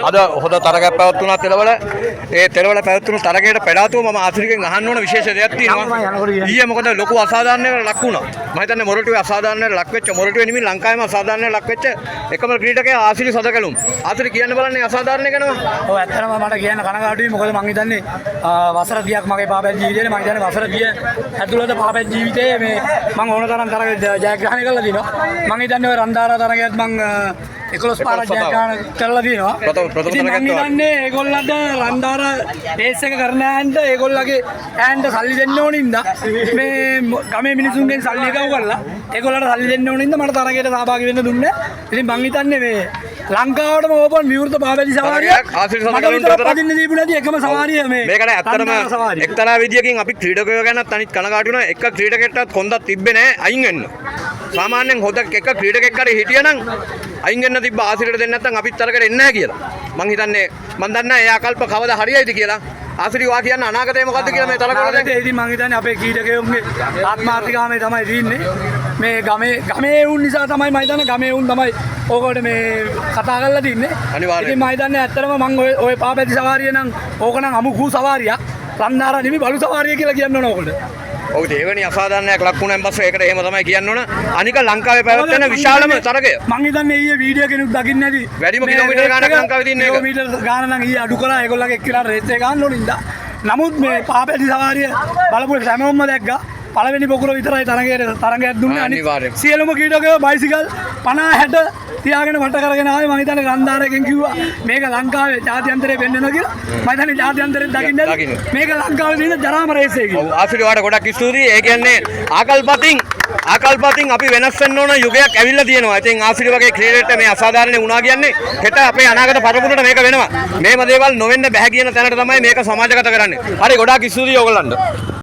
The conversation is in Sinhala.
අද හොඳ තරගයක් පැවැත්වුණා තෙලවල. ඒ තෙලවල පැවැත්වුණු තරගයට පෙරාතුව මම ආසිරිකෙන් අහන්න ඕන විශේෂ දෙයක් තියෙනවා. ඊයේ මොකද ලොකු අසාධාරණයකට ලක් වුණා. මම හිතන්නේ මොරටුවේ අසාධාරණයකට ලක් වෙච්ච මොරටුවේ නෙමෙයි ලංකාවේම අසාධාරණයකට ලක් වෙච්ච එකම ක්‍රීඩකයා ආසිරි සදකලුම්. ආසිරි කියන්න බලන්නේ අසාධාරණ ගැනම. ඔව් ඇත්තටම මට කියන්න කනගාටුයි. මොකද මම හිතන්නේ වසර 30ක් මගේ පාපැත් ජීවිතේ මම හිතන්නේ වසර 30 ඇතුළත පාපැත් ජීවිතේ මේ මම ඕන තරම් තරග ජයග්‍රහණය කරලා දිනවා. මම හිතන්නේ ඔය රන්දාරා තරගයත් මම 11 පාරක් ජයග්‍රහණ කරලා දිනවා. ඉතින් මම හිතන්නේ ඒගොල්ලන්ට රන්දාරා රේස් එක කරන ඈන්ට ඒගොල්ලගේ ඈන්ට සල්ලි දෙන්න ඕන ඉඳා මේ ගමේ මිනිසුන්ගෙන් සල්ලි එකව කරලා ඒගොල්ලන්ට සල්ලි දෙන්න ඕන ඉඳා මට තරගයට සහභාගී වෙන්න දුන්නේ. ඉතින් මම හිතන්නේ මේ ලංකාවටම ඕපන් විවෘත පාපැති සවාරියක් මට විතර පදින්න දීපු නැති එකම සවාරිය මේ. මේකට ඇත්තටම එක්තරා විදියකින් අපි ක්‍රීඩකයෝ ගැනත් අනිත් කනගාටු වෙනවා. එක ක්‍රීඩකෙක්ටවත් කොන්දක් තිබ්බේ නැහැ අයින් වෙන්න. සාමාන්‍යයෙන් හොද එක ක්‍රීඩකෙක් හරි හිටියනම් අයින් වෙන්න තිබ්බ ආසිරියට දෙන්න නැත්නම් අපිත් තරකට එන්නේ නැහැ කියලා. මං හිතන්නේ මං දන්නේ ඒ ආකල්ප කවදා හරියයිද කියලා. ආසිරි වා කියන්න අනාගතේ මොකද්ද කියලා මේ තරගවල දැන්. ඉතින් මං හිතන්නේ අපේ ක්‍රීඩකයෝගේ ආත්මාර්ථකාමයේ තමයි තියෙන්නේ. මේ ගමේ වුන් නිසා තමයි මම හිතන්නේ ගමේ වුන් තමයි ඕකට මේ කතා කරලා තින්නේ. ඉතින් මම හිතන්නේ ඇත්තටම මං ඔය පාපැති සවාරිය නම් ඕක නම් අමුකු සවාරියක්. රන්දාරා නෙමෙයි බලු සවාරිය කියලා කියන්න ඕන ඕකට. ඔව් දෙවෙනි අසාධාරණයක් ලක් වුණාන් පස්සේ ඒකට එහෙම තමයි කියන්න ඕන. අනික ලංකාවේ පැවැත්වෙන විශාලම තරගය. මං හිතන්නේ ඊයේ වීඩියෝ කෙනෙක් දකින්න නැති. වැඩිම කිලෝමීටර් ගානක් ලංකාවේ තියෙන එක. කිලෝමීටර් ගාන නම් ඊයේ අඩු කරා ඒගොල්ලන්ගේ එක්කලා රේස් එක ගන්න ඕනින්ද. නමුත් මේ පාපැති සවාරිය බලපු හැමෝම දැක්කා. පළවෙනි පොකුර විතරයි තරගයක් දුන්නේ. අනිත් සියලුම ක්‍රීඩකයෝ බයිසිකල් 50 60 තියාගෙන වට කරගෙන ආවේ. මම හිතන්නේ රන්දාරයෙන් කිව්වා මේක ලංකාවේ ජාත්‍යන්තරේ වෙන්නනවා කියලා. මම හිතන්නේ ජාත්‍යන්තරෙත් දකින්න මේක ලංකාවේ තියෙන ජරාම රේස් එකයි. ඔව් ආසිරි වාට ගොඩක් ස්තුතියි. ඒ කියන්නේ ආකල්පතින් අපි වෙනස් වෙන්න ඕන යුගයක් ඇවිල්ලා තියෙනවා. ඉතින් ආසිරි වගේ ක්‍රීඩකෙක්ට මේ අසාධාරණ වුණා කියන්නේ හෙට අපේ අනාගත පරපුරට මේක වෙනවා. මේව දේවල් නොවෙන්න බෑ කියන තැනට තමයි මේක සමාජගත කරන්නේ. හරි ගොඩාක් ස්තුතියි ඔයගොල්ලන්ට.